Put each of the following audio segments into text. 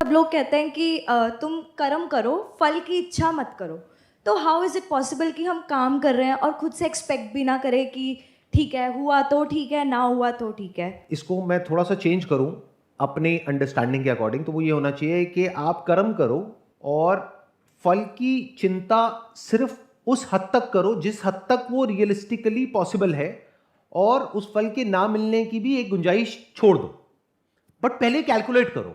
सब लोग कहते हैं कि तुम कर्म करो, फल की इच्छा मत करो। तो हाउ इज़ इट पॉसिबल कि हम काम कर रहे हैं और खुद से एक्सपेक्ट भी ना करें कि ठीक है, हुआ तो ठीक है, ना हुआ तो ठीक है। इसको मैं थोड़ा सा चेंज करूं अपने अंडरस्टैंडिंग के अकॉर्डिंग, तो वो ये होना चाहिए कि आप कर्म करो और फल की चिंता सिर्फ उस हद तक करो जिस हद तक वो रियलिस्टिकली पॉसिबल है, और उस फल के ना मिलने की भी एक गुंजाइश छोड़ दो। बट पहले कैलकुलेट करो।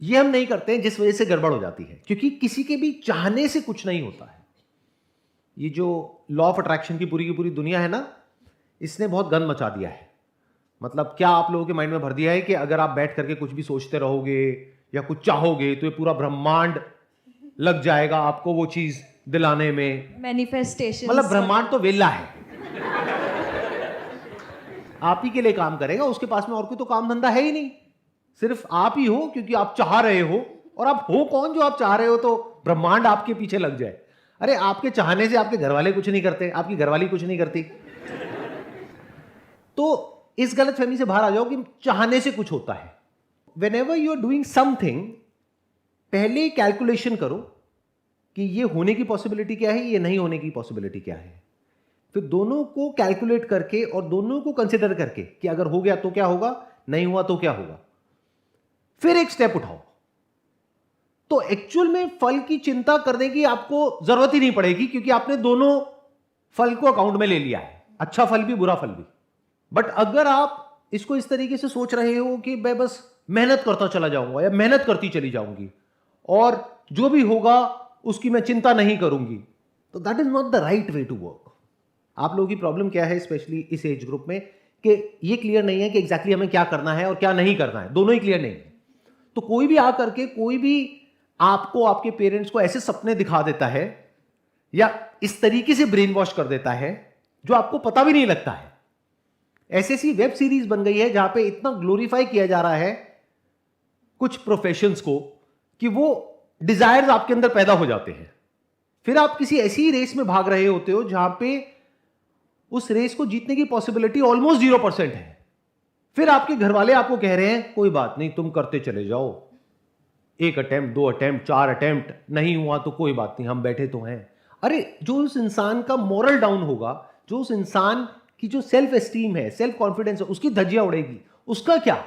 ये हम नहीं करते हैं, जिस वजह से गड़बड़ हो जाती है, क्योंकि किसी के भी चाहने से कुछ नहीं होता है। ये जो लॉ ऑफ अट्रैक्शन की पूरी दुनिया है ना, इसने बहुत गंद मचा दिया है। मतलब क्या आप लोगों के माइंड में भर दिया है कि अगर आप बैठ करके कुछ भी सोचते रहोगे या कुछ चाहोगे तो ये पूरा ब्रह्मांड लग जाएगा आपको वो चीज दिलाने में। मैनिफेस्टेशन, मतलब ब्रह्मांड तो वेला है, आप ही के लिए काम करेगा, उसके पास में और कोई तो काम धंधा है ही नहीं, सिर्फ आप ही हो, क्योंकि आप चाह रहे हो। और आप हो कौन जो आप चाह रहे हो तो ब्रह्मांड आपके पीछे लग जाए? अरे आपके चाहने से आपके घर वाले कुछ नहीं करते, आपकी घरवाली कुछ नहीं करती। तो इस गलतफहमी से बाहर आ जाओ कि चाहने से कुछ होता है। Whenever you are doing something, पहले कैलकुलेशन करो कि ये होने की पॉसिबिलिटी क्या है, ये नहीं होने की पॉसिबिलिटी क्या है। फिर दोनों को कैलकुलेट करके और दोनों को कंसिडर करके कि अगर हो गया तो क्या होगा, नहीं हुआ तो क्या होगा, फिर एक स्टेप उठाओ। तो एक्चुअल में फल की चिंता करने की आपको जरूरत ही नहीं पड़ेगी, क्योंकि आपने दोनों फल को अकाउंट में ले लिया है, अच्छा फल भी बुरा फल भी। बट अगर आप इसको इस तरीके से सोच रहे हो कि मैं बस मेहनत करता चला जाऊंगा या मेहनत करती चली जाऊंगी और जो भी होगा उसकी मैं चिंता नहीं करूंगी, तो that is not the right way to work. आप लोगों की प्रॉब्लम क्या है, स्पेशली इस एज ग्रुप में, कि ये क्लियर नहीं है कि एग्जैक्टली हमें क्या करना है और क्या नहीं करना है, दोनों ही क्लियर नहीं है। तो कोई भी आकर के कोई भी आपको, आपके पेरेंट्स को ऐसे सपने दिखा देता है या इस तरीके से ब्रेन वॉश कर देता है जो आपको पता भी नहीं लगता है। ऐसी ऐसी वेब सीरीज बन गई है जहां पे इतना ग्लोरीफाई किया जा रहा है कुछ प्रोफेशंस को कि वो डिजायर्स आपके अंदर पैदा हो जाते हैं। फिर आप किसी ऐसी रेस में भाग रहे होते हो जहां पे उस रेस को जीतने की पॉसिबिलिटी ऑलमोस्ट 0% है। फिर आपके घर वाले आपको कह रहे हैं कोई बात नहीं, तुम करते चले जाओ, 1 अटेम्प्ट, 2 अटेम्प्ट, 4 अटेम्प्ट, नहीं हुआ तो कोई बात नहीं, हम बैठे तो हैं। अरे जो उस इंसान का मोरल डाउन होगा, जो उस इंसान की जो सेल्फ एस्टीम है, सेल्फ कॉन्फिडेंस है, उसकी धज्जियां उड़ेगी, उसका क्या?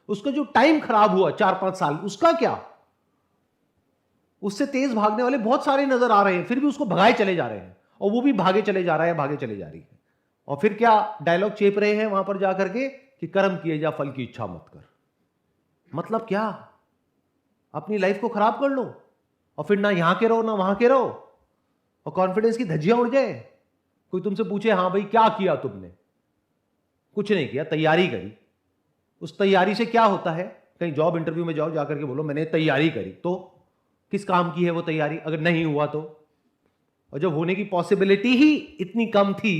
उसका जो टाइम खराब हुआ 4-5 साल, उसका क्या? उससे तेज भागने वाले बहुत सारे नजर आ रहे हैं, फिर भी उसको भगाए चले जा रहे हैं, और वो भी भागे चले जा रहा है, भागे चले जा रही है। और फिर क्या डायलॉग चेप रहे हैं वहां पर जाकर के कि कर्म किए जा, फल की इच्छा मत कर। मतलब क्या? अपनी लाइफ को खराब कर लो और फिर ना यहां के रहो ना वहां के रहो, और कॉन्फिडेंस की धज्जियां उड़ जाए। कोई तुमसे पूछे हाँ भाई क्या किया तुमने? कुछ नहीं किया, तैयारी करी। उस तैयारी से क्या होता है? कहीं जॉब इंटरव्यू में जाओ, जाकर के बोलो मैंने तैयारी करी, तो किस काम की है वो तैयारी? अगर नहीं हुआ तो? और जब होने की पॉसिबिलिटी ही इतनी कम थी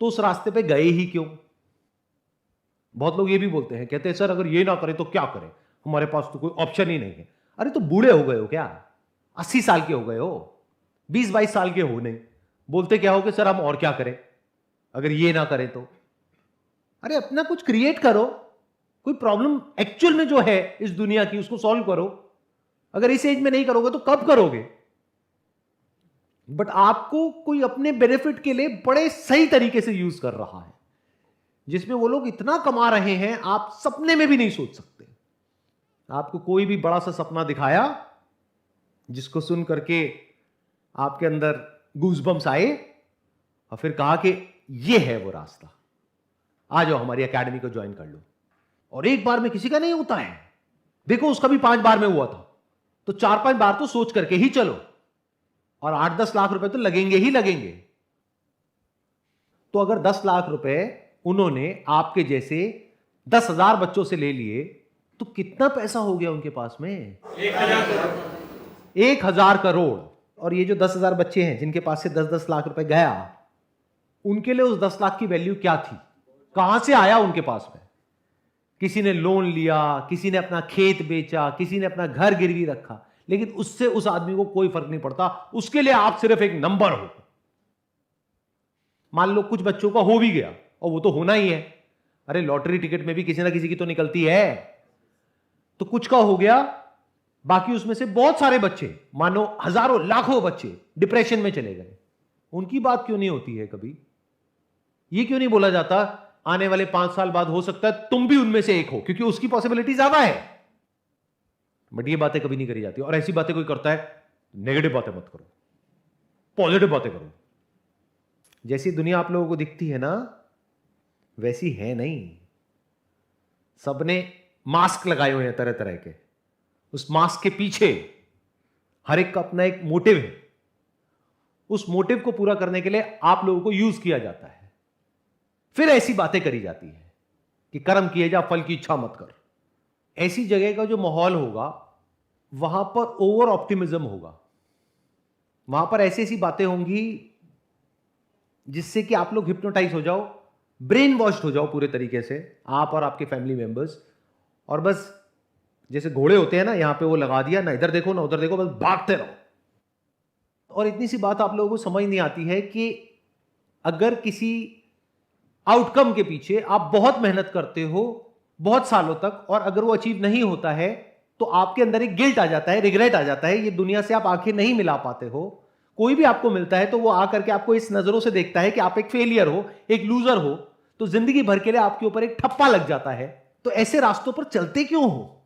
तो उस रास्ते पे गए ही क्यों? बहुत लोग ये भी बोलते हैं, कहते हैं सर अगर ये ना करें तो क्या करें, हमारे पास तो कोई ऑप्शन ही नहीं है। अरे तो बूढ़े हो गए हो क्या? 80 साल के हो गए हो, 20-22 साल के हो नहीं, बोलते क्या हो कि सर हम और क्या करें अगर ये ना करें तो? अरे अपना कुछ क्रिएट करो, कोई प्रॉब्लम एक्चुअल में जो है इस दुनिया की उसको सॉल्व करो। अगर इस एज में नहीं करोगे तो कब करोगे? बट आपको कोई अपने बेनिफिट के लिए बड़े सही तरीके से यूज कर रहा है, जिसमें वो लोग इतना कमा रहे हैं आप सपने में भी नहीं सोच सकते। आपको कोई भी बड़ा सा सपना दिखाया जिसको सुन करके आपके अंदर गूज़बम्स आए, और फिर कहा कि ये है वो रास्ता, आ जाओ हमारी एकेडमी को ज्वाइन कर लो। और एक बार में किसी का नहीं होता है, देखो उसका भी 5 बार में हुआ था, तो 4-5 बार तो सोच करके ही चलो, और 8-10 लाख रुपए तो लगेंगे ही लगेंगे। तो अगर 10 लाख रुपए उन्होंने आपके जैसे 10,000 बच्चों से ले लिए तो कितना पैसा हो गया उनके पास में? 1,000 करोड़। और ये जो 10,000 बच्चे हैं जिनके पास से 10-10 लाख रुपए गया, उनके लिए उस 10 लाख की वैल्यू क्या थी? कहां से आया उनके पास में? किसी ने लोन लिया, किसी ने अपना खेत बेचा, किसी ने अपना घर गिरवी रखा, लेकिन उससे उस आदमी को कोई फर्क नहीं पड़ता। उसके लिए आप सिर्फ एक नंबर हो। मान लो कुछ बच्चों का हो भी गया, और वो तो होना ही है, अरे लॉटरी टिकट में भी किसी ना किसी की तो निकलती है। तो कुछ का हो गया, बाकी उसमें से बहुत सारे बच्चे, मानो हजारों लाखों बच्चे डिप्रेशन में चले गए। उनकी बात क्यों नहीं होती है कभी? ये क्यों नहीं बोला जाता आने वाले 5 साल बाद हो सकता है तुम भी उनमें से एक हो, क्योंकि उसकी पॉसिबिलिटी ज्यादा है। बट ये बातें कभी नहीं करी जाती, और ऐसी बातें कोई करता है, नेगेटिव बातें मत करो, पॉजिटिव बातें करो। जैसी दुनिया आप लोगों को दिखती है ना, वैसी है नहीं। सबने मास्क लगाए हुए हैं तरह तरह के। उस मास्क के पीछे हर एक का अपना एक मोटिव है। उस मोटिव को पूरा करने के लिए आप लोगों को यूज किया जाता है। फिर ऐसी बातें करी जाती है कि कर्म किए जा, फल की इच्छा मत कर। ऐसी जगह का जो माहौल होगा, वहां पर ओवर ऑप्टिमिज्म होगा। वहां पर ऐसी ऐसी बातें होंगी जिससे कि आप लोग हिप्नोटाइज हो जाओ, ब्रेन वॉश्ड हो जाओ पूरे तरीके से, आप और आपके फैमिली मेंबर्स। और बस जैसे घोड़े होते हैं ना, यहां पे वो लगा दिया, ना इधर देखो ना उधर देखो, बस भागते रहो। और इतनी सी बात आप लोगों को समझ नहीं आती है कि अगर किसी आउटकम के पीछे आप बहुत मेहनत करते हो बहुत सालों तक, और अगर वो अचीव नहीं होता है, तो आपके अंदर एक गिल्ट आ जाता है, रिग्रेट आ जाता है। ये दुनिया से आप आंखें नहीं मिला पाते हो। कोई भी आपको मिलता है तो वो आकर के आपको इस नजरों से देखता है कि आप एक फेलियर हो, एक लूजर हो, तो जिंदगी भर के लिए आपके ऊपर एक ठप्पा लग जाता है। तो ऐसे रास्तों पर चलते क्यों हो?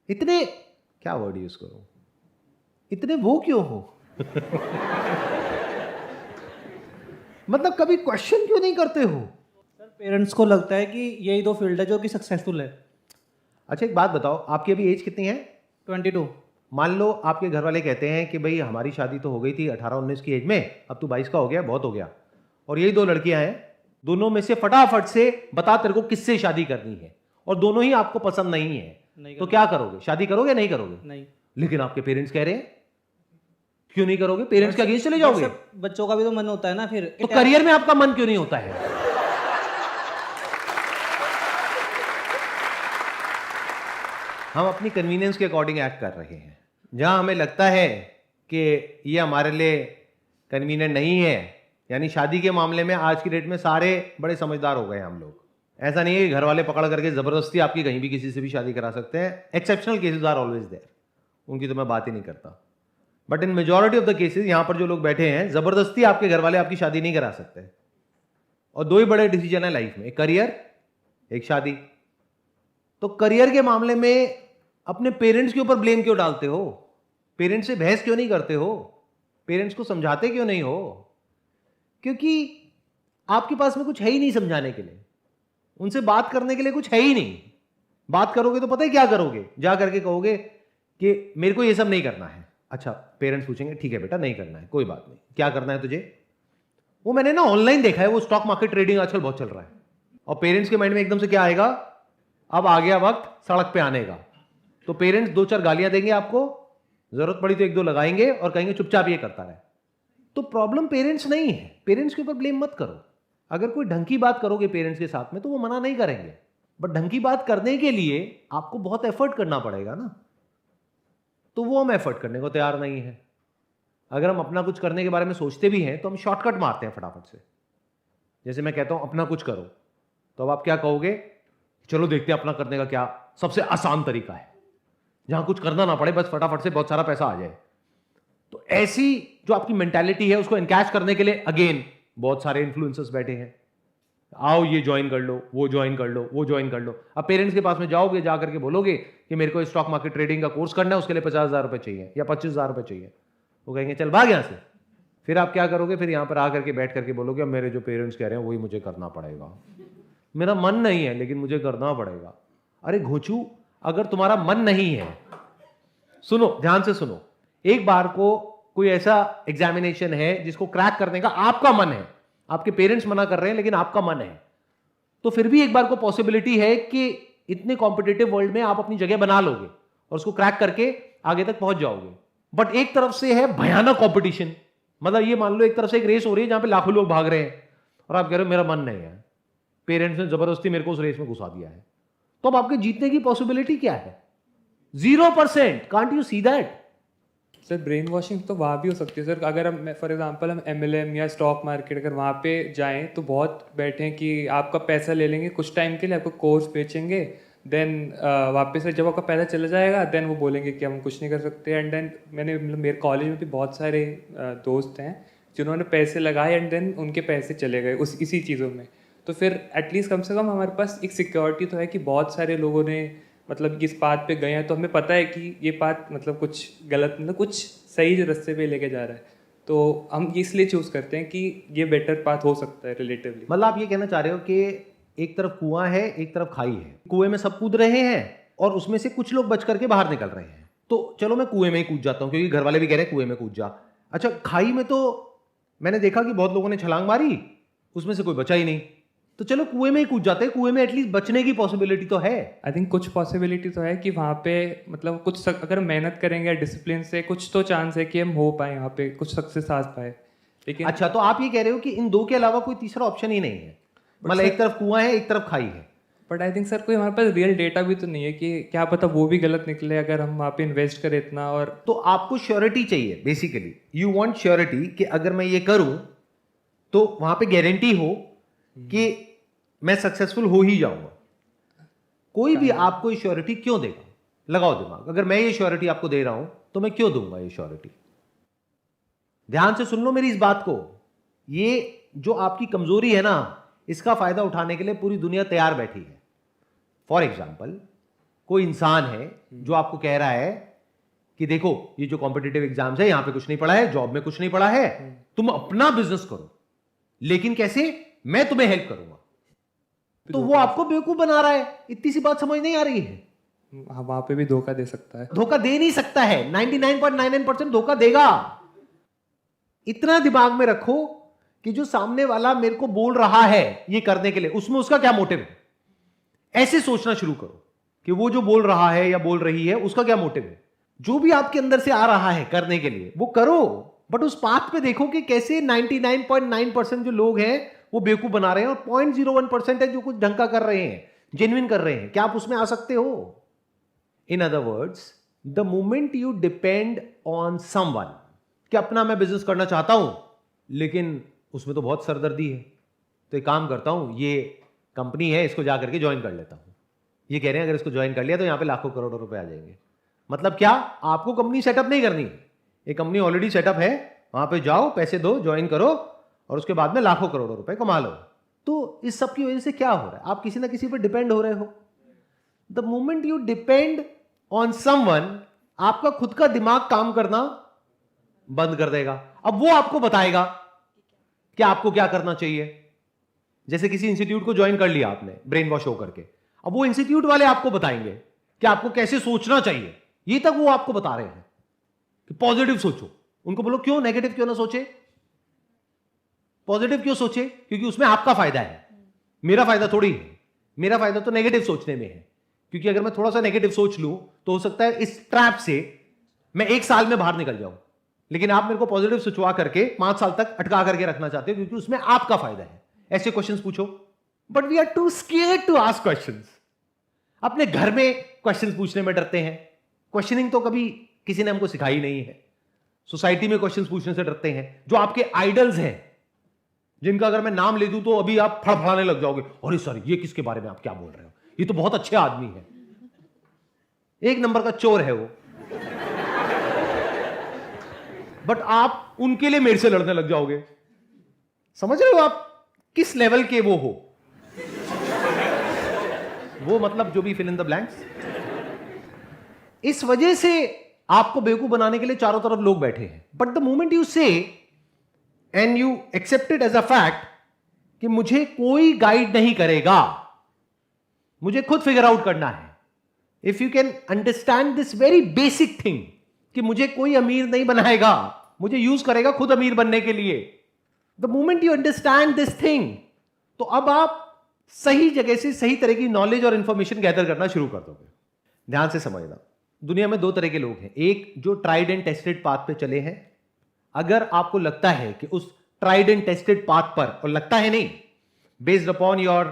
इतने, क्या वर्ड यूज करो, इतने वो क्यों हो? मतलब कभी क्वेश्चन क्यों नहीं करते हो? सर पेरेंट्स को लगता है कि यही दो फील्ड है जो कि सक्सेसफुल है। अच्छा एक बात बताओ, आपकी अभी एज कितनी है? 22। मान लो आपके घर वाले कहते हैं कि भाई हमारी शादी तो हो गई थी 18-19 की एज में, अब तू 22 का हो गया, बहुत हो गया, और यही 2 लड़कियां हैं, दोनों में से फटाफट से बता तेरे को किससे शादी करनी है, और दोनों ही आपको पसंद नहीं है, तो क्या करोगे? शादी करोगे नहीं करोगे? नहीं। लेकिन आपके पेरेंट्स कह रहे हैं, क्यों नहीं करोगे? पेरेंट्स के अगेंस्ट चले जाओगे? बच्चों का भी तो मन होता है ना फिर। तो करियर में आपका मन क्यों नहीं होता है? हम अपनी कन्वीनियंस के अकॉर्डिंग एक्ट कर रहे हैं। जहां हमें लगता है कि ये हमारे लिए कन्वीनियंट नहीं है, यानी शादी के मामले में आज की डेट में सारे बड़े समझदार हो गए हम लोग। ऐसा नहीं है कि घर वाले पकड़ करके जबरदस्ती आपकी कहीं भी किसी से भी शादी करा सकते हैं। Exceptional cases are always there, उनकी तो मैं बात ही नहीं करता। But in majority of the cases यहां पर जो लोग बैठे हैं, जबरदस्ती आपके घर वाले आपकी शादी नहीं करा सकते। और 2 ही बड़े डिसीजन है लाइफ में, एक करियर, एक शादी। तो करियर के मामले में अपने पेरेंट्स के ऊपर ब्लेम क्यों डालते हो? पेरेंट्स से बहस क्यों नहीं करते हो? पेरेंट्स को समझाते क्यों नहीं हो? क्योंकि आपके पास में कुछ है ही नहीं समझाने के लिए, उनसे बात करने के लिए कुछ है ही नहीं। बात करोगे तो पता है क्या करोगे? जा करके कहोगे कि मेरे को ये सब नहीं करना है। अच्छा, पेरेंट्स पूछेंगे ठीक है बेटा नहीं करना है, कोई बात नहीं, क्या करना है तुझे? वो मैंने ना ऑनलाइन देखा है, वो स्टॉक मार्केट ट्रेडिंग आजकल बहुत चल रहा है। और पेरेंट्स के माइंड में एकदम से क्या आएगा? अब आ गया वक्त सड़क पे आने का। तो पेरेंट्स 2-4 गालियां देंगे आपको, जरूरत पड़ी तो 1-2 लगाएंगे और कहेंगे चुपचाप ये करता रहे। तो प्रॉब्लम पेरेंट्स नहीं है, पेरेंट्स के ऊपर ब्लेम मत करो। अगर कोई ढंग की बात करोगे पेरेंट्स के साथ में तो वो मना नहीं करेंगे, बट ढंग की बात करने के लिए आपको बहुत एफर्ट करना पड़ेगा ना। तो वो हम एफर्ट करने को तैयार नहीं है। अगर हम अपना कुछ करने के बारे में सोचते भी हैं तो हम शॉर्टकट मारते हैं फटाफट से। जैसे मैं कहता हूं अपना कुछ करो, तो अब आप क्या कहोगे? चलो देखते हैं अपना करने का क्या सबसे आसान तरीका है, जहां कुछ करना ना पड़े, बस फटाफट से बहुत सारा पैसा आ जाए। तो ऐसी जो आपकी मेंटालिटी है उसको एनकैश करने के लिए अगेन बहुत सारे इन्फ्लुएंसर्स बैठे हैं। आओ ये ज्वाइन कर लो, वो ज्वाइन कर लो, वो ज्वाइन कर लो। अब पेरेंट्स के पास में जाओगे, जाकर के बोलोगे कि मेरे को स्टॉक मार्केट ट्रेडिंग का कोर्स करना है, उसके लिए 50,000 रुपए चाहिए या 25,000 रुपए चाहिए। वो कहेंगे चल भाग यहां से। फिर आप क्या करोगे? फिर यहां पर आकर के बैठ करके बोलोगे अब मेरे जो पेरेंट्स कह रहे हैं वही मुझे करना पड़ेगा, मेरा मन नहीं है लेकिन मुझे करना पड़ेगा। अरे घोचू, अगर तुम्हारा मन नहीं है, सुनो ध्यान से सुनो, एक बार को कोई ऐसा एग्जामिनेशन है जिसको क्रैक करने का आपका मन है, आपके पेरेंट्स मना कर रहे हैं लेकिन आपका मन है, तो फिर भी एक बार को पॉसिबिलिटी है कि इतने कॉम्पिटिटिव वर्ल्ड में आप अपनी जगह बना लोगे और उसको क्रैक करके आगे तक पहुंच जाओगे। बट एक तरफ से है भयानक कंपटीशन, मतलब ये मान लो एक तरफ से एक रेस हो रही है जहां पे लाखों लोग भाग रहे हैं और आप कह रहे हो मेरा मन नहीं है, पेरेंट्स ने जबरदस्ती मेरे को उस रेस में घुसा दिया है, तो अब आपके जीतने की पॉसिबिलिटी क्या है? 0%। Can't you see that? Sir brain washing तो वहाँ भी हो सकती है सर। अगर हम फॉर एग्जांपल हम MLM या स्टॉक मार्केट अगर वहाँ पे जाएं तो बहुत बैठे हैं कि आपका पैसा ले लेंगे कुछ टाइम के लिए, आपको कोर्स बेचेंगे, देन वापस से जब आपका पैसा चला जाएगा देन वो बोलेंगे कि हम कुछ नहीं कर सकते। एंड देन मैंने मतलब मेरे कॉलेज में भी बहुत सारे दोस्त हैं जिन्होंने पैसे लगाए एंड देन उनके पैसे चले गए उस इसी चीज़ों में। तो फिर एटलीस्ट कम से कम हमारे पास एक सिक्योरिटी तो है कि बहुत सारे लोगों ने मतलब इस पाथ पे गए हैं, तो हमें पता है कि ये पाथ मतलब कुछ गलत मतलब कुछ सही रास्ते पे लेके जा रहा है। तो हम इसलिए चूज़ करते हैं कि ये बेटर पाथ हो सकता है रिलेटिवली। मतलब आप ये कहना चाह रहे हो कि एक तरफ कुआं है, एक तरफ खाई है, कुएं में सब कूद रहे हैं और उसमें से कुछ लोग बच करके बाहर निकल रहे हैं। तो चलो मैं कुएं में ही कूद जाता हूं क्योंकि घर वाले भी कह रहे हैं कुएं में कूद जा। अच्छा, खाई में तो मैंने देखा कि बहुत लोगों ने छलांग मारी, उसमें से कोई बचा ही नहीं। तो चलो कुएं में ही कूद जाते हैं, कुएं में एटलीस्ट बचने की पॉसिबिलिटी तो है। आई थिंक कुछ पॉसिबिलिटी तो है कि वहाँ पे मतलब कुछ अगर मेहनत करेंगे डिसिप्लिन से कुछ तो चांस है कि हम हो पाए यहाँ पे कुछ सक्सेस आ पाए। लेकिन अच्छा, तो आप ये कह रहे हो कि इन दो के अलावा कोई तीसरा ऑप्शन ही नहीं है, मतलब एक तरफ कुआं है, एक तरफ खाई है। बट आई थिंक सर कोई हमारे पास रियल डेटा भी तो नहीं है कि क्या पता वो भी गलत निकले अगर हम वहाँ पे इन्वेस्ट करें इतना। और तो आपको श्योरिटी चाहिए, बेसिकली यू वांट श्योरिटी कि अगर मैं ये करूं तो वहां पे गारंटी हो कि मैं सक्सेसफुल हो ही जाऊंगा। कोई भी आपको ये श्योरिटी क्यों देगा? लगाओ दिमाग, अगर मैं ये श्योरिटी आपको दे रहा हूं तो मैं क्यों दूंगा ये श्योरिटी? ध्यान से सुन लो मेरी इस बात को। ये जो आपकी कमजोरी है ना, इसका फायदा उठाने के लिए पूरी दुनिया तैयार बैठी है। फॉर एग्जाम्पल, कोई इंसान है जो आपको कह रहा है कि देखो ये जो कॉम्पिटिटिव एग्जाम्स है यहां पे कुछ नहीं पढ़ा है, जॉब में कुछ नहीं पढ़ा है, तुम अपना बिजनेस करो, लेकिन कैसे? मैं तुम्हें हेल्प करूंगा। तो वो आपको बेवकूफ बना रहा है। इतनी सी बात समझ नहीं आ रही है? वहाँ पे भी धोखा दे सकता है। धोखा दे नहीं सकता है, 99.99% धोखा देगा। इतना दिमाग में रखो कि जो सामने वाला मेरे को बोल रहा है ये करने के लिए, उसमें उसका क्या मोटिव है। ऐसे सोचना शुरू करो कि वो जो बोल रहा है या बोल रही है उसका क्या मोटिव है। जो भी आपके अंदर से आ रहा है करने के लिए वो करो, बट उस पाथ पे देखो कि कैसे 99.9% जो लोग हैं वो बेवकूफ बना रहे हैं और 0.01% है जो कुछ ढंग का कर रहे हैं, जेन्युइन कर रहे हैं। क्या आप उसमें आ सकते हो? In other words, the moment you depend on someone कि अपना मैं बिजनेस करना चाहता हूं लेकिन उसमें तो बहुत सरदर्दी है, तो एक काम करता हूं, ये कंपनी है इसको जाकर के ज्वाइन कर लेता हूं। ये कह रहे हैं अगर इसको ज्वाइन कर लिया तो यहां पे लाखों करोड़ों रुपए आ जाएंगे। मतलब क्या? आपको कंपनी सेटअप नहीं करनी, एक कंपनी ऑलरेडी सेटअप है, वहां पे जाओ, पैसे दो, ज्वाइन करो और उसके बाद में लाखों करोड़ों रुपए कमा लो। तो इस सब की वजह से क्या हो रहा है? आप किसी ना किसी पर डिपेंड हो रहे हो। The moment you depend on someone, आपका खुद का दिमाग काम करना बंद कर देगा। अब वो आपको बताएगा कि आपको क्या करना चाहिए। जैसे किसी इंस्टीट्यूट को ज्वाइन कर लिया आपने ब्रेन वॉश हो करके, अब वो इंस्टीट्यूट वाले आपको बताएंगे कि आपको कैसे सोचना चाहिए। ये तक वो आपको बता रहे हैं कि पॉजिटिव सोचो। उनको बोलो क्यों नेगेटिव क्यों ना सोचे, पॉजिटिव क्यों सोचे? क्योंकि उसमें आपका फायदा है, मेरा फायदा थोड़ी है। मेरा फायदा तो नेगेटिव सोचने में है, क्योंकि अगर मैं थोड़ा सा नेगेटिव सोच लूं तो हो सकता है इस ट्रैप से मैं 1 साल में बाहर निकल जाऊं। लेकिन आप मेरे को पॉजिटिव सोचवा करके 5 साल तक अटका करके रखना चाहते हो क्योंकि उसमें आपका फायदा है। ऐसे क्वेश्चंस पूछो, but we are too scared to ask questions. अपने घर में क्वेश्चंस पूछने में डरते हैं। क्वेश्चनिंग तो कभी किसी ने हमको सिखाई नहीं है। सोसाइटी में क्वेश्चंस पूछने से डरते हैं। जो आपके आइडल्स हैं, जिनका अगर मैं नाम ले दूं तो अभी आप फड़फड़ाने लग जाओगे, अरे सर ये किसके बारे में आप क्या बोल रहे हो, ये तो बहुत अच्छे आदमी है, 1 नंबर का चोर है वो। बट आप उनके लिए मेरे से लड़ने लग जाओगे। समझ रहे हो आप किस लेवल के वो हो? वो मतलब जो भी फिल इन द ब्लैंक्स। इस वजह से आपको बेवकूफ बनाने के लिए चारों तरफ लोग बैठे हैं। But the moment you say and you accept it as a fact कि मुझे कोई गाइड नहीं करेगा, मुझे खुद फिगर आउट करना है। If you can understand this very basic thing कि मुझे कोई अमीर नहीं बनाएगा, मुझे यूज करेगा खुद अमीर बनने के लिए। The moment you understand this thing, तो अब आप सही जगह से सही तरह की नॉलेज और इंफॉर्मेशन गैदर करना शुरू कर दोगे। ध्यान से समझना, दुनिया में 2 तरह के लोग हैं। एक जो ट्राइड एंड टेस्टेड पाथ पे चले हैं। अगर आपको लगता है कि उस ट्राइड एंड टेस्टेड पाथ पर, और लगता है नहीं, based upon your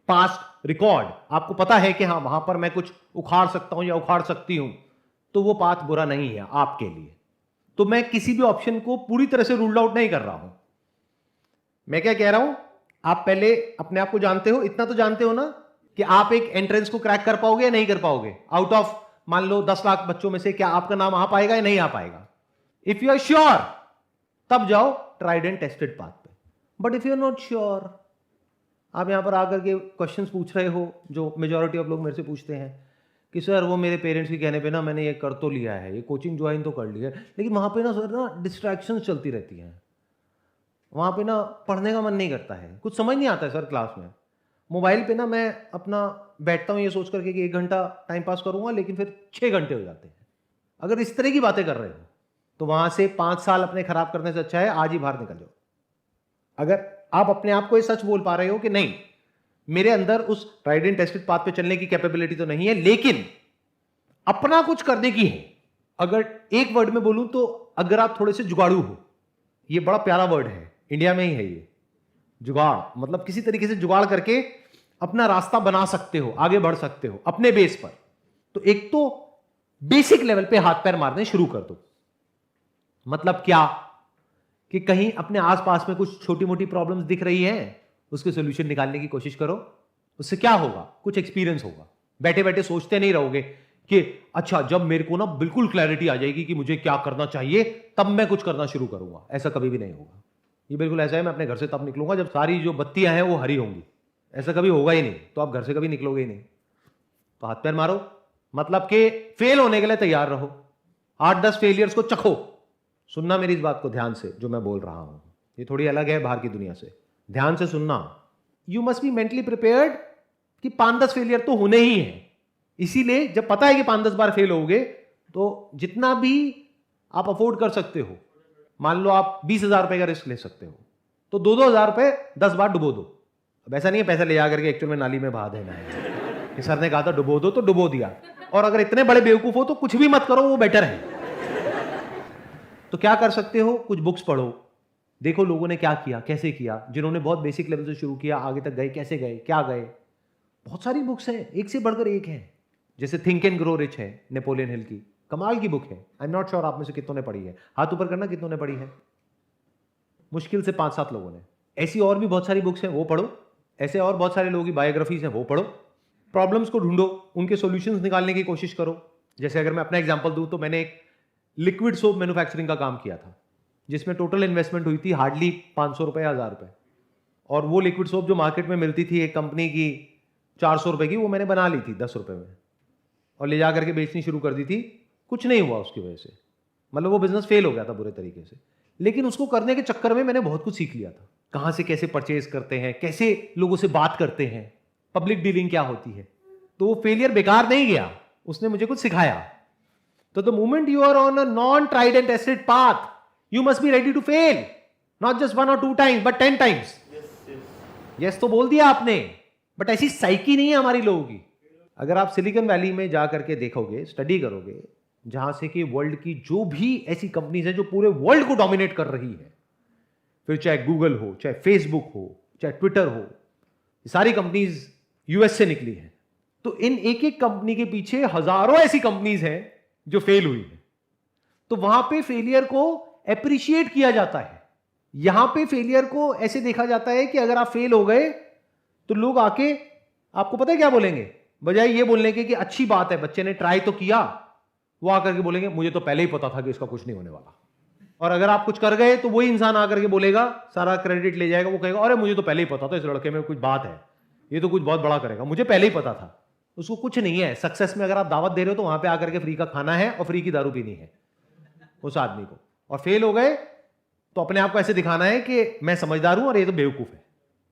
past record, आपको पता है कि हाँ वहां पर मैं कुछ उखाड़ सकता हूं या उखाड़ सकती हूं, तो वो पाथ बुरा नहीं है आपके लिए। तो मैं किसी भी ऑप्शन को पूरी तरह से रूल आउट नहीं कर रहा हूं। मैं क्या कह रहा हूं, आप पहले अपने आप को जानते हो, इतना तो जानते हो ना कि आप एक एंट्रेंस को क्रैक कर पाओगे या नहीं कर पाओगे? आउट ऑफ मान लो 10 लाख बच्चों में से क्या आपका नाम आ पाएगा या नहीं आ पाएगा? इफ यू आर श्योर तब जाओ ट्राइड एंड टेस्टेड पाथ पे। But if you are not sure, आप यहां पर आकर के क्वेश्चंस पूछ रहे हो जो मेजॉरिटी ऑफ लोग मेरे से पूछते हैं कि सर वो मेरे पेरेंट्स के कहने पे ना मैंने ये कर तो लिया है, ये कोचिंग ज्वाइन तो कर लिया है, लेकिन वहाँ पे ना सर ना डिस्ट्रैक्शंस चलती रहती हैं, वहाँ पे ना पढ़ने का मन नहीं करता है, कुछ समझ नहीं आता है सर क्लास में, मोबाइल पे ना मैं अपना बैठता हूँ ये सोच करके कि 1 घंटा टाइम पास करूँगा लेकिन फिर 6 घंटे हो जाते हैं। अगर इस तरह की बातें कर रहे हो तो वहाँ से 5 साल अपने खराब करने से अच्छा है आज ही बाहर निकल जाओ। अगर आप अपने आप को ये सच बोल पा रहे हो कि नहीं मेरे अंदर उस ट्राइड एंड टेस्टेड पाथ पे चलने की कैपेबिलिटी तो नहीं है लेकिन अपना कुछ करने की है, अगर एक वर्ड में बोलूं तो अगर आप थोड़े से जुगाड़ू हो, ये बड़ा प्यारा वर्ड है, इंडिया में ही है ये जुगाड़, मतलब किसी तरीके से जुगाड़ करके अपना रास्ता बना सकते हो, आगे बढ़ सकते हो अपने बेस पर, तो एक तो बेसिक लेवल पे हाथ पैर मारने शुरू कर दो। मतलब क्या कि कहीं अपने आसपास में कुछ छोटी मोटी प्रॉब्लम्स दिख रही है उसके सोल्यूशन निकालने की कोशिश करो। उससे क्या होगा, कुछ एक्सपीरियंस होगा। बैठे बैठे सोचते नहीं रहोगे कि अच्छा जब मेरे को ना बिल्कुल क्लैरिटी आ जाएगी कि मुझे क्या करना चाहिए तब मैं कुछ करना शुरू करूंगा, ऐसा कभी भी नहीं होगा। ये बिल्कुल ऐसा है मैं अपने घर से तब निकलूंगा जब सारी जो बत्तियां हैं वो हरी होंगी, ऐसा कभी होगा ही नहीं, तो आप घर से कभी निकलोगे ही नहीं। तो हाथ पैर मारो, मतलब कि फेल होने के लिए तैयार रहो, 8-10 फेलियर्स को चखो। सुनना मेरी इस बात को ध्यान से जो मैं बोल रहा हूं, ये थोड़ी अलग है बाहर की दुनिया से, ध्यान से सुनना। You must be mentally prepared कि 5-10 फेलियर तो होने ही है, इसीलिए जब पता है कि 5-10 बार फेल होगे तो जितना भी आप अफोर्ड कर सकते हो, मान लो आप 20,000 रुपए का रिस्क ले सकते हो तो 2-2 हज़ार रुपए 10 बार डुबो दो। अब ऐसा नहीं है पैसा ले जाकर के एक्चुअल में नाली में बहा देना है कि सर ने कहा था डुबो दो तो डुबो दिया, और अगर इतने बड़े बेवकूफ हो तो कुछ भी मत करो, वो बेटर है। तो क्या कर सकते हो, कुछ बुक्स पढ़ो, देखो लोगों ने क्या किया, कैसे किया, जिन्होंने बहुत बेसिक लेवल से शुरू किया आगे तक गए, कैसे गए, क्या गए। बहुत सारी बुक्स हैं, एक से बढ़कर एक है। जैसे थिंक एंड ग्रो रिच है नेपोलियन हिल की, कमाल की बुक है। आई एम नॉट श्योर आप में से कितनों ने पढ़ी है, हाथ ऊपर करना कितनों ने पढ़ी है। मुश्किल से 5-7 लोगों ने। ऐसी और भी बहुत सारी बुक्स हैं, वो पढ़ो। ऐसे और बहुत सारे लोगों की बायोग्राफीज हैं, वो पढ़ो। प्रॉब्लम्स को ढूंढो, उनके सॉल्यूशंस निकालने की कोशिश करो। जैसे अगर मैं अपना एग्जांपल दूं तो मैंने एक लिक्विड सोप मैन्युफैक्चरिंग का काम किया था जिसमें टोटल इन्वेस्टमेंट हुई थी हार्डली 500 रुपए, 1000 रुपए, और वो लिक्विड सोप जो मार्केट में मिलती थी एक कंपनी की 400 रुपए की, वो मैंने बना ली थी 10 रुपए में और ले जा करके बेचनी शुरू कर दी थी। कुछ नहीं हुआ उसकी वजह से, मतलब वो बिजनेस फेल हो गया था बुरे तरीके से, लेकिन उसको करने के चक्कर में मैंने बहुत कुछ सीख लिया था। कहाँ से कैसे परचेज करते हैं, कैसे लोगों से बात करते हैं, पब्लिक डीलिंग क्या होती है। तो वो फेलियर बेकार नहीं गया, उसने मुझे कुछ सिखाया। तो the moment you are on a non tried and tested path, you must be ready to fail, not just 1 or 2 times but 10 times। Yes तो बोल दिया आपने, बट ऐसी साइकी नहीं है हमारी लोगों की। अगर आप सिलिकॉन वैली में जा करके देखोगे, स्टडी करोगे, जहां से कि वर्ल्ड की जो भी ऐसी कंपनीज है जो पूरे वर्ल्ड को डोमिनेट कर रही है, फिर चाहे गूगल हो, चाहे फेसबुक हो, चाहे ट्विटर हो, ये सारी कंपनीज यूएस से निकली हैं। तो इन एक एक कंपनी के पीछे हजारों ऐसी कंपनीज हैं जो फेल हुई है। तो वहां पे फेलियर को एप्रिशिएट किया जाता है। यहां पे फेलियर को ऐसे देखा जाता है कि अगर आप फेल हो गए तो लोग आके आपको पता है क्या बोलेंगे, बजाय ये बोलने के कि अच्छी बात है बच्चे ने ट्राई तो किया, वो आकर के बोलेंगे मुझे तो पहले ही पता था कि इसका कुछ नहीं होने वाला। और अगर आप कुछ कर गए तो वही इंसान आकर के बोलेगा, सारा क्रेडिट ले जाएगा, वो कहेगा अरे मुझे तो पहले ही पता था इस लड़के में कुछ बात है, ये तो कुछ बहुत बड़ा करेगा, मुझे पहले ही पता था। उसको कुछ नहीं है। सक्सेस में अगर आप दावत दे रहे हो तो वहां पे आकर के फ्री का खाना है और फ्री की दारू पीनी है उस आदमी को। और फेल हो गए तो अपने आप को ऐसे दिखाना है कि मैं समझदार हूं और ये तो बेवकूफ है।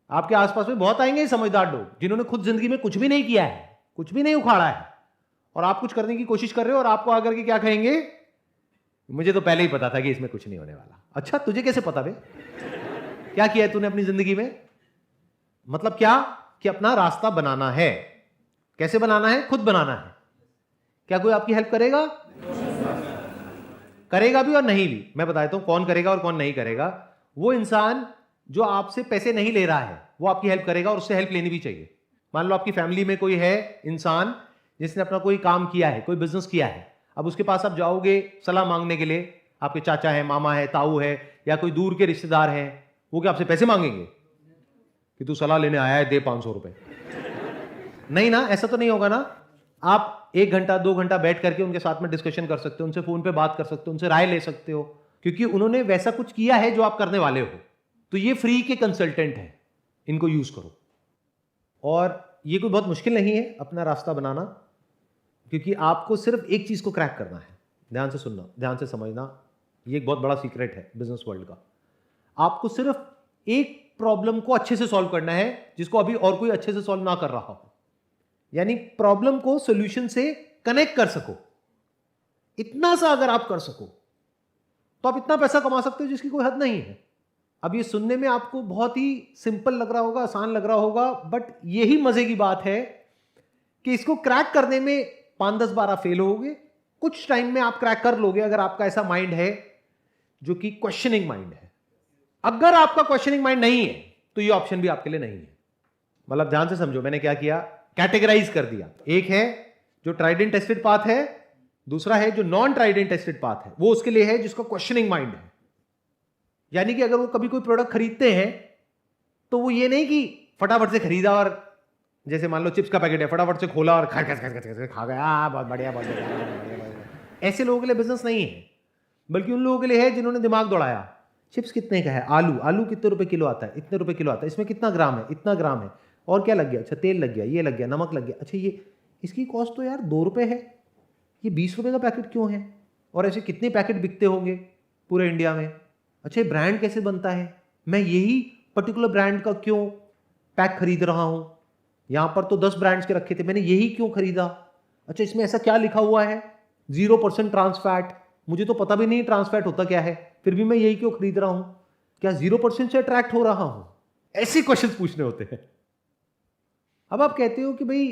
आपके आसपास में बहुत आएंगे समझदार लोग जिन्होंने खुद जिंदगी में कुछ भी नहीं किया है, कुछ भी नहीं उखाड़ा है, और आप कुछ करने की कोशिश कर रहे हो और आपको आकर के क्या कहेंगे, मुझे तो पहले ही पता था कि इसमें कुछ नहीं होने वाला। अच्छा तुझे कैसे पता बे, क्या किया है तूने अपनी जिंदगी में? मतलब क्या कि अपना रास्ता बनाना है। कैसे बनाना है? खुद बनाना है। क्या कोई आपकी हेल्प करेगा? करेगा भी और नहीं भी। मैं बताता हूं कौन करेगा और कौन नहीं करेगा। वो इंसान जो आपसे पैसे नहीं ले रहा है वो आपकी हेल्प करेगा और उससे हेल्प लेनी भी चाहिए। मान लो आपकी फैमिली में कोई है इंसान जिसने अपना कोई काम किया है, कोई बिजनेस किया है, अब उसके पास आप जाओगे सलाह मांगने के लिए, आपके चाचा है, मामा है, ताऊ है या कोई दूर के रिश्तेदार हैं, वो क्या आपसे पैसे मांगेंगे कि तू सलाह लेने आया है, दे 500 रुपए? नहीं ना, ऐसा तो नहीं होगा ना। आप 1 घंटा 2 घंटा बैठ करके उनके साथ में डिस्कशन कर सकते हो, उनसे फोन पे बात कर सकते हो, उनसे राय ले सकते हो, क्योंकि उन्होंने वैसा कुछ किया है जो आप करने वाले हो। तो ये फ्री के कंसल्टेंट हैं, इनको यूज करो। और ये कोई बहुत मुश्किल नहीं है अपना रास्ता बनाना, क्योंकि आपको सिर्फ एक चीज को क्रैक करना है। ध्यान से सुनना, ध्यान से समझना, ये एक बहुत बड़ा सीक्रेट है बिजनेस वर्ल्ड का। आपको सिर्फ एक प्रॉब्लम को अच्छे से सॉल्व करना है जिसको अभी और कोई अच्छे से सॉल्व ना कर रहा हो, यानी प्रॉब्लम को सॉल्यूशन से कनेक्ट कर सको। इतना सा अगर आप कर सको तो आप इतना पैसा कमा सकते हो जिसकी कोई हद नहीं है। अब ये सुनने में आपको बहुत ही सिंपल लग रहा होगा, आसान लग रहा होगा, बट यही मजे की बात है कि इसको क्रैक करने में 5, 10, 12 फेल होगे, कुछ टाइम में आप क्रैक कर लोगे अगर आपका ऐसा माइंड है जो कि क्वेश्चनिंग माइंड है। अगर आपका क्वेश्चनिंग माइंड नहीं है तो ये ऑप्शन भी आपके लिए नहीं है। मतलब ध्यान से समझो, मैंने क्या किया, कैटेगराइज कर दिया। एक है जो ट्राइड एंड टेस्टेड पाथ है, दूसरा है जो non tried and tested path है, वो उसके लिए है जिसका क्वेश्चनिंग माइंड है। यानी कि अगर वो कभी कोई प्रोडक्ट खरीदते हैं तो वो ये नहीं कि फटाफट से खरीदा और जैसे मान लो चिप्स का पैकेट है, फटाफट से खोला और खा गया, बहुत बढ़िया, बहुत बढ़िया। ऐसे लोगों के लिए बिजनेस नहीं है, बल्कि उन लोगों के लिए है जिन्होंने दिमाग दौड़ाया। चिप्स कितने का है, आलू कितने रुपए किलो आता है, इतने रुपए किलो आता है, इसमें कितना ग्राम है, इतना ग्राम है, और क्या लग गया, अच्छा तेल लग गया, ये लग गया, नमक लग गया, अच्छा ये इसकी कॉस्ट तो यार 2 रुपए है, ये 20 रुपए का पैकेट क्यों है, और ऐसे कितने पैकेट बिकते होंगे पूरे इंडिया में, अच्छा ये ब्रांड कैसे बनता है, मैं यही पर्टिकुलर ब्रांड का क्यों पैक खरीद रहा हूं, यहां पर तो 10 ब्रांड्स के रखे थे, मैंने यही क्यों खरीदा, अच्छा इसमें ऐसा क्या लिखा हुआ है 0% ट्रांस फैट, मुझे तो पता भी नहीं ट्रांस फैट होता क्या है, फिर भी मैं यही क्यों खरीद रहा हूं, क्या 0% से अट्रैक्ट हो रहा हूं। ऐसे क्वेश्चन पूछने होते हैं। अब आप कहते हो कि भाई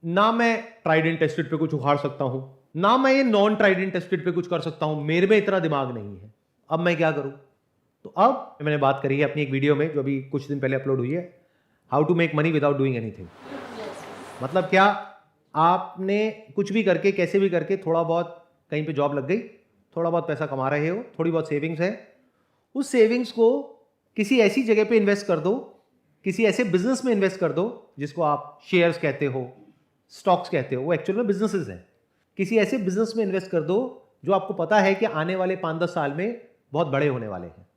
ना मैं ट्राइड एंड टेस्टेड पे कुछ उखाड़ सकता हूं, ना मैं ये नॉन ट्राइड एंड टेस्टेड पे कुछ कर सकता हूं, मेरे में इतना दिमाग नहीं है, अब मैं क्या करूं। तो अब मैंने बात करी है अपनी एक वीडियो में जो अभी कुछ दिन पहले अपलोड हुई है, how to make money without doing anything. मतलब क्या, आपने कुछ भी करके, कैसे भी करके, थोड़ा बहुत कहीं पे जॉब लग गई, थोड़ा बहुत पैसा कमा रहे हो, थोड़ी बहुत सेविंग्स है, उस सेविंग्स को किसी ऐसी जगह पे इन्वेस्ट कर दो, किसी ऐसे बिजनेस में इन्वेस्ट कर दो जिसको आप शेयर्स कहते हो, स्टॉक्स कहते हो, वो एक्चुअल में बिजनेसेस हैं। किसी ऐसे बिजनेस में इन्वेस्ट कर दो जो आपको पता है कि आने वाले 5-10 साल में बहुत बड़े होने वाले हैं।